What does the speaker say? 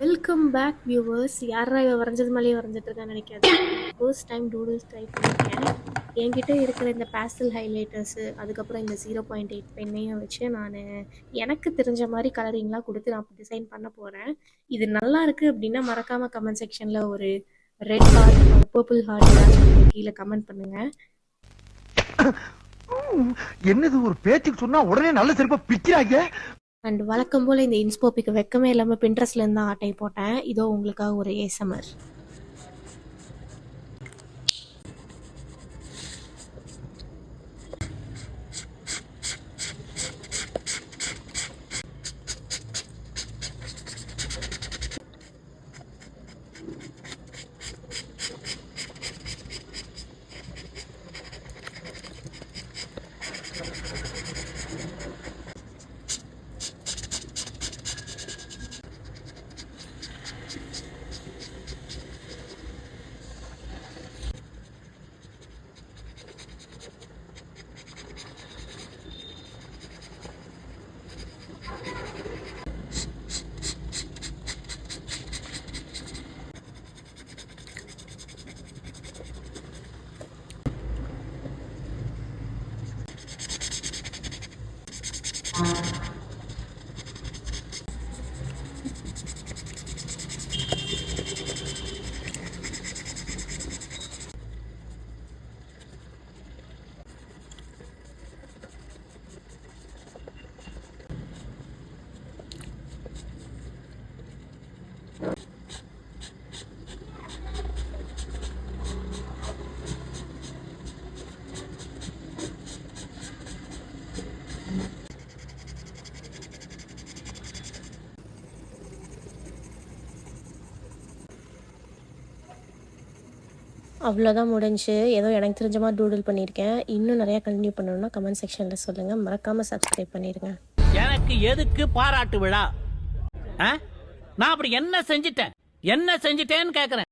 Welcome back viewers. யாரா இவ வரைஞ்சது மேலேயே வரைஞ்சிட்டு இருக்கான்னு நினைக்காது. ஃபர்ஸ்ட் டைம் டூடுல்ஸ் ட்ரை பண்ணியிருக்கேன். என்கிட்ட இருக்கிற இந்த பேஸ்டல் ஹைலைட்டர்ஸு, அதுக்கப்புறம் இந்த 0.8 பென்னையும் வச்சு நான் எனக்கு தெரிஞ்ச மாதிரி கலரிங்லாம் கொடுத்து நான் டிசைன் பண்ண போகிறேன். இது நல்லா இருக்குது அப்படின்னா மறக்காமல் கமெண்ட் செக்ஷனில் ஒரு ரெட் ஹார்ட் ஒரு பர்பிள் ஹார்ட் ஏதாச்சும் கீழே கமெண்ட் பண்ணுங்கள். என்னது ஒரு பேச்சுக்கு சொன்னா உடனே நல்ல செருப்பா பிக்கிறாங்க. அண்ட் வழக்கம் போல் இந்த இன்ஸ்போப்பிக்கு வெக்கமே இல்லாமல் பின்ட்ரெஸ்ட்லேருந்து தான் ஆட்டை போட்டேன். இதோ உங்களுக்காக ஒரு ஏசமர். அவ்வளோதான் முடிஞ்சு. ஏதோ எனக்கு தெரிஞ்ச மாதிரி டூடில் பண்ணியிருக்கேன். இன்னும் நிறையா கண்டினியூ பண்ணணும்னா கமெண்ட் செக்ஷனில் சொல்லுங்கள். மறக்காமல் சப்ஸ்கிரைப் பண்ணிடுங்க. எனக்கு எதுக்கு பாராட்டு விழா? நான் அப்படி என்ன செஞ்சிட்டேன்னு கேக்குறேன்.